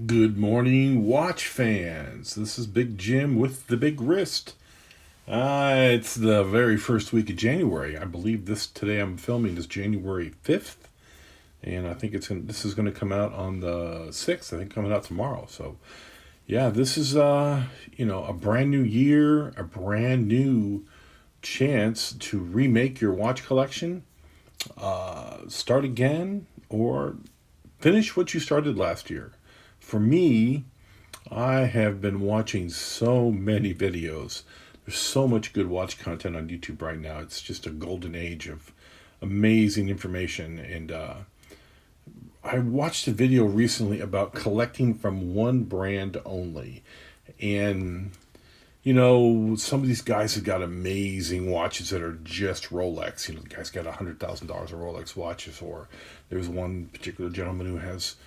Good morning, watch fans. This is Big Jim with the Big Wrist. It's the very first week of January. I believe today I'm filming is January 5th, and I think this is going to come out on the 6th. I think coming out tomorrow. So, yeah, this is a brand new year, a brand new chance to remake your watch collection, start again, or finish what you started last year. For me, I have been watching so many videos. There's so much good watch content on YouTube right now. It's just a golden age of amazing information. And I watched a video recently about collecting from one brand only. And, some of these guys have got amazing watches that are just Rolex. The guy's got $100,000 of Rolex watches. Or there's one particular gentleman who has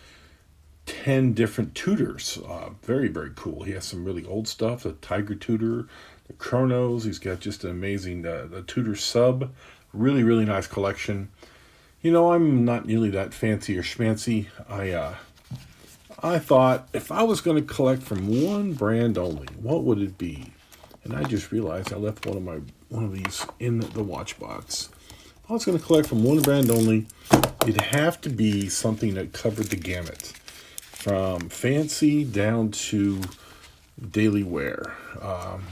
10 different Tudors. Very, very cool. He has some really old stuff, the Tiger Tudor, the Chronos. He's got just an amazing, the Tudor Sub. Really, really nice collection. I'm not nearly that fancy or schmancy. I thought if I was going to collect from one brand only, what would it be? And I just realized I left one of these in the watch box. If I was going to collect from one brand only, it'd have to be something that covered the gamut, from fancy down to daily wear.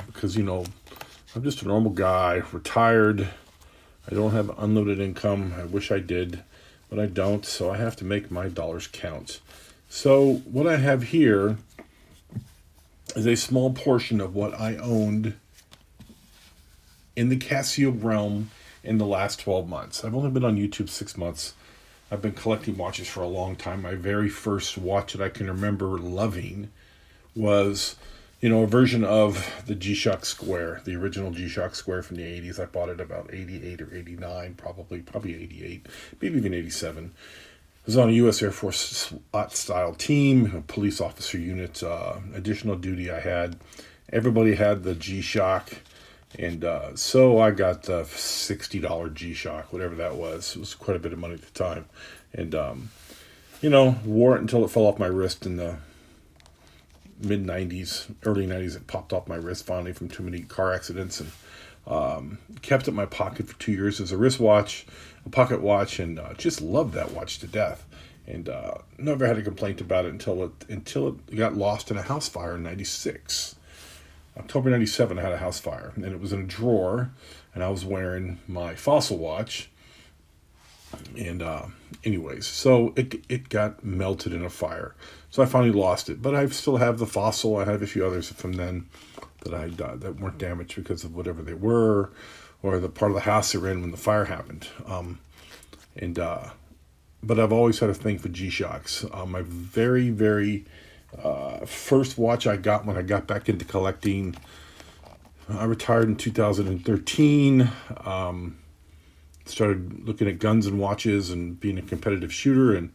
Because, I'm just a normal guy, retired. I don't have unlimited income. I wish I did, but I don't. So I have to make my dollars count. So what I have here is a small portion of what I owned in the Casio realm in the last 12 months. I've only been on YouTube 6 months. I've been collecting watches for a long time. My very first watch that I can remember loving was, a version of the G-Shock Square, the original G-Shock Square from the 80s. I bought it about 88 or 89, probably 88, maybe even 87. It was on a U.S. Air Force SWAT-style team, a police officer unit, additional duty I had. Everybody had the G-Shock. And so I got the $60 G-Shock, whatever that was. It was quite a bit of money at the time. And, wore it until it fell off my wrist in the mid-90s, early 90s. It popped off my wrist finally from too many car accidents. And kept it in my pocket for 2 years as a wristwatch, a pocket watch, and just loved that watch to death. And never had a complaint about it until it got lost in a house fire in 96. October 97, I had a house fire, and it was in a drawer, and I was wearing my Fossil watch. And anyways, so it got melted in a fire. So I finally lost it, but I still have the Fossil. I have a few others from then that weren't damaged because of whatever they were, or the part of the house they were in when the fire happened. But I've always had a thing for G-Shocks. My very, very first watch I got when I got back into collecting, I retired in 2013. Started looking at guns and watches and being a competitive shooter, and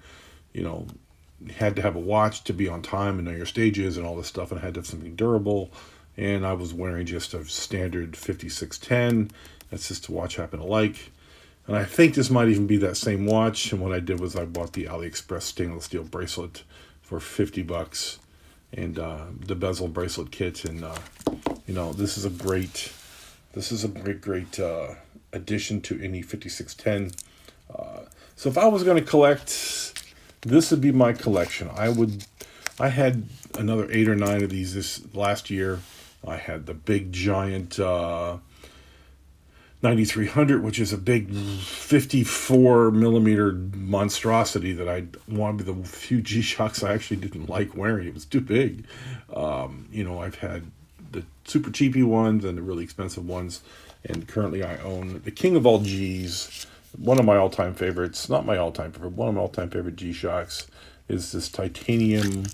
had to have a watch to be on time and know your stages and all this stuff, and I had to have something durable. And I was wearing just a standard 5610. That's just a watch I happen to like. And I think this might even be that same watch. And what I did was I bought the AliExpress stainless steel bracelet for $50, and the bezel bracelet kit. And this is a great addition to any 5610. So if I was going to collect, this would be my collection. I had another 8 or 9 of these this last year. I had the big giant 9300, which is a big 54 millimeter monstrosity that I wanted. The few G-Shocks I actually didn't like wearing. It was too big. I've had the super cheapy ones and the really expensive ones, and currently I own the king of all G's. One of my all-time favorites, not my all-time favorite, one of my all-time favorite G-Shocks is this titanium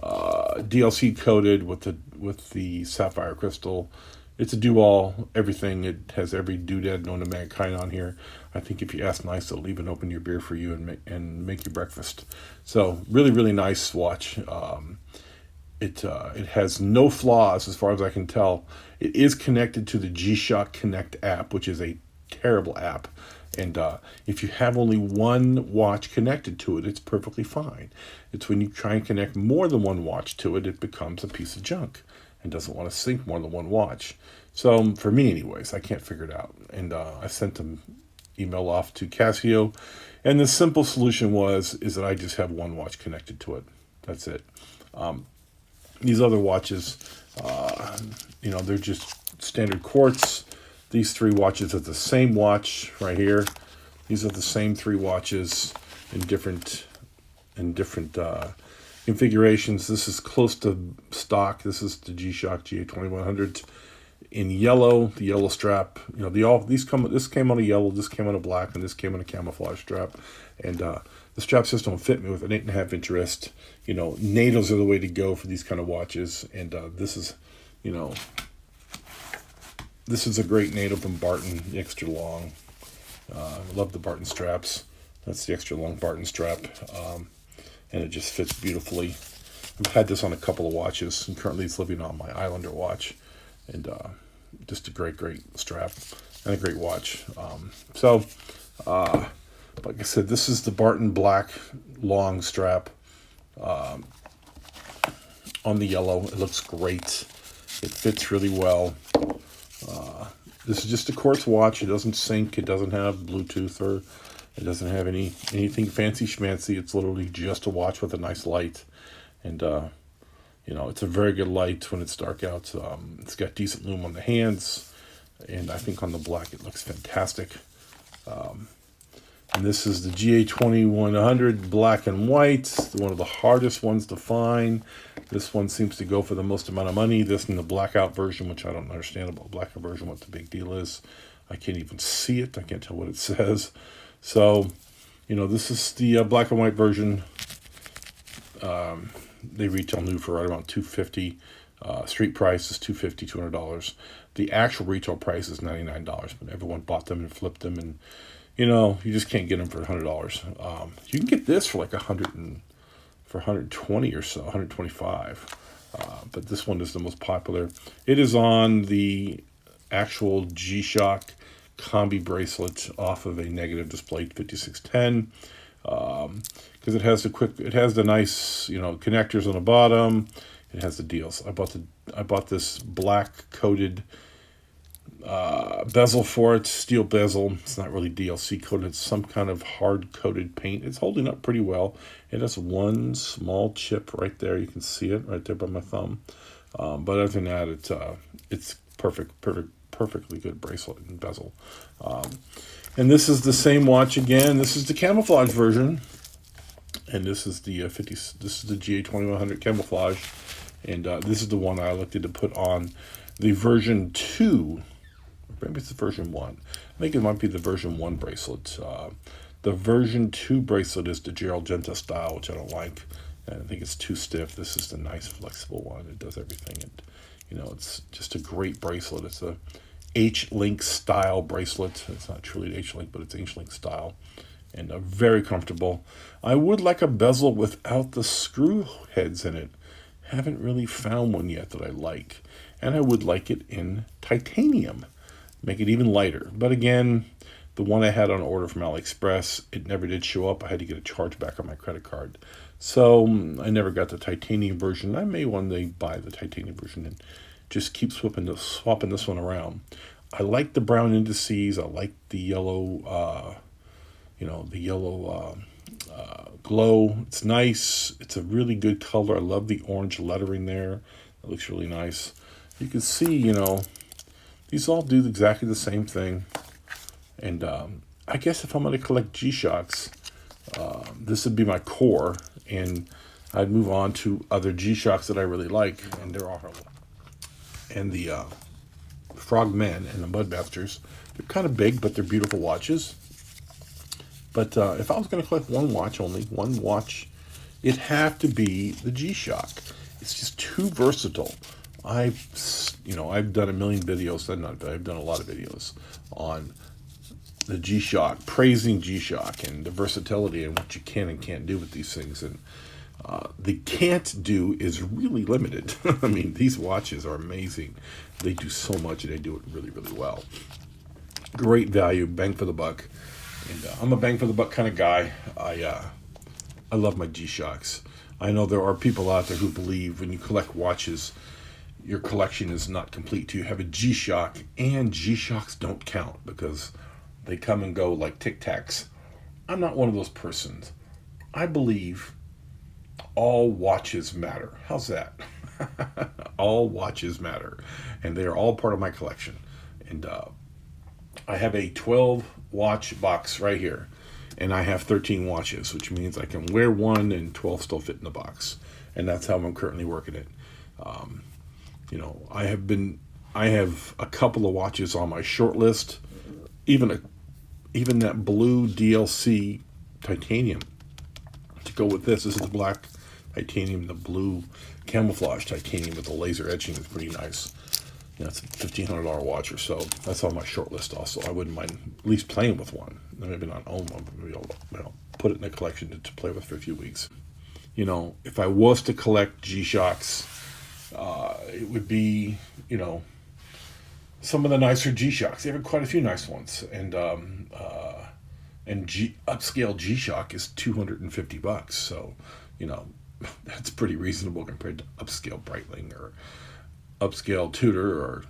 DLC coated with the sapphire crystal. It's a do-all, everything. It has every doodad known to mankind on here. I think if you ask nice, they'll even open your beer for you and make you breakfast. So really, really nice watch. It has no flaws as far as I can tell. It is connected to the G-Shock Connect app, which is a terrible app. And if you have only one watch connected to it, it's perfectly fine. It's when you try and connect more than one watch to it, it becomes a piece of junk and doesn't want to sync more than one watch. So for me anyways, I can't figure it out. And I sent them email off to Casio, and the simple solution is that I just have one watch connected to it. That's it. These other watches, they're just standard quartz. These three watches are the same watch right here. These are the same three watches in different configurations. This is close to stock. This is the G-Shock GA2100 in yellow. The yellow strap. This came on a yellow. This came on a black, and this came on a camouflage strap. And the straps just don't fit me with an 8.5-inch wrist. NATOs are the way to go for these kind of watches. And this is a great NATO from Barton, the extra long. I love the Barton straps. That's the extra long Barton strap. And it just fits beautifully. I've had this on a couple of watches, and currently it's living on my Islander watch. And just a great strap and a great watch. Like I said, this is the Barton black long strap on the yellow. It looks great. It fits really well. This is just a quartz watch. It doesn't sync. It doesn't have Bluetooth, or it doesn't have anything fancy schmancy. It's literally just a watch with a nice light. And, it's a very good light when it's dark out. It's got decent lume on the hands. And I think on the black it looks fantastic. And this is the GA2100 black and white, one of the hardest ones to find. This one seems to go for the most amount of money. This in the blackout version, which I don't understand about blackout version, what the big deal is. I can't even see it. I can't tell what it says. So, this is the black and white version. They retail new for right around $250. Street price is $250, $200. The actual retail price is $99, but everyone bought them and flipped them, and you just can't get them for $100. You can get this for like for 120 or so, 125. But this one is the most popular. It is on the actual G-Shock combi bracelet off of a negative display 5610. Because it has the nice, connectors on the bottom. It has the deals. I bought this black coated bezel for it, steel bezel. It's not really DLC coated. It's some kind of hard coated paint. It's holding up pretty well. It has one small chip right there. You can see it right there by my thumb. But other than that, it's perfectly good bracelet and bezel. And this is the same watch again. This is the camouflage version, and this is the This is the GA2100 camouflage, and this is the one I elected to put on the version 2. Maybe it's the version 1. I think it might be the version 1 bracelet. The version 2 bracelet is the Gerald Genta style, which I don't like. I think it's too stiff. This is the nice, flexible one. It does everything. It's just a great bracelet. It's a H-Link style bracelet. It's not truly H-Link, but it's H-Link style. And very comfortable. I would like a bezel without the screw heads in it. Haven't really found one yet that I like. And I would like it in titanium. Make it even lighter. But again, the one I had on order from AliExpress, it never did show up. I had to get a charge back on my credit card. So I never got the titanium version. I may one day buy the titanium version and just keep swapping this one around. I like the brown indices. I like the yellow, glow. It's nice. It's a really good color. I love the orange lettering there. It looks really nice. You can see, these all do exactly the same thing. And I guess if I'm going to collect G-Shocks, this would be my core. And I'd move on to other G-Shocks that I really like. And there are. And the Frogmen and the Mudmasters. They're kind of big, but they're beautiful watches. But if I was going to collect one watch, it'd have to be the G-Shock. It's just too versatile. I've done a million videos. I've done a lot of videos on the G-Shock, praising G-Shock and the versatility and what you can and can't do with these things. And the can't do is really limited. I mean, these watches are amazing. They do so much and they do it really, really well. Great value, bang for the buck. And I'm a bang for the buck kind of guy. I love my G-Shocks. I know there are people out there who believe when you collect watches, your collection is not complete till you have a G-Shock, and G-Shocks don't count because they come and go like Tic Tacs. I'm not one of those persons. I believe all watches matter. How's that? All watches matter, and they are all part of my collection. And I have a 12 watch box right here, and I have 13 watches, which means I can wear one and 12 still fit in the box. And that's how I'm currently working it. Um, I have a couple of watches on my short list, even that blue DLC titanium to go with this. This is the black titanium, the blue camouflage titanium with the laser etching is pretty nice. It's a $1,500 watch or so. That's on my short list also. I wouldn't mind at least playing with one. Maybe not own one, but maybe I'll put it in the collection to play with for a few weeks. If I was to collect G-Shocks, it would be, some of the nicer G-Shocks. They have quite a few nice ones. And upscale G-Shock is $250. So, that's pretty reasonable compared to upscale Breitling or upscale Tudor, or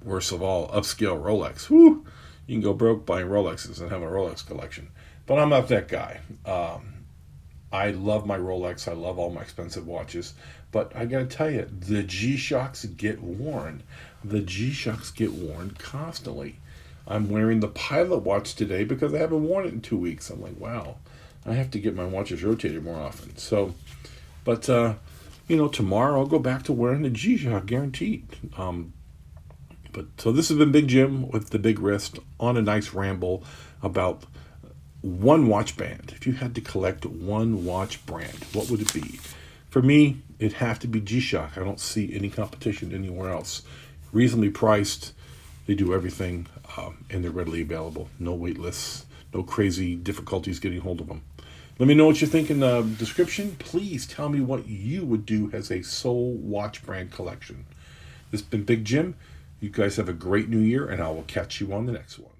worst of all, upscale Rolex. Whew, you can go broke buying Rolexes and have a Rolex collection. But I'm not that guy. I love my Rolex. I love all my expensive watches. But I got to tell you, the G-Shocks get worn. The G-Shocks get worn constantly. I'm wearing the Pilot watch today because I haven't worn it in 2 weeks. I'm like, wow, I have to get my watches rotated more often. So, but tomorrow I'll go back to wearing the G-Shock, guaranteed. So this has been Big Jim with the Big Wrist on a nice ramble about one watch band. If you had to collect one watch brand, what would it be? For me, it'd have to be G-Shock. I don't see any competition anywhere else. Reasonably priced, they do everything, and they're readily available. No wait lists, no crazy difficulties getting hold of them. Let me know what you think in the description. Please tell me what you would do as a sole watch brand collection. This has been Big Jim. You guys have a great new year, and I will catch you on the next one.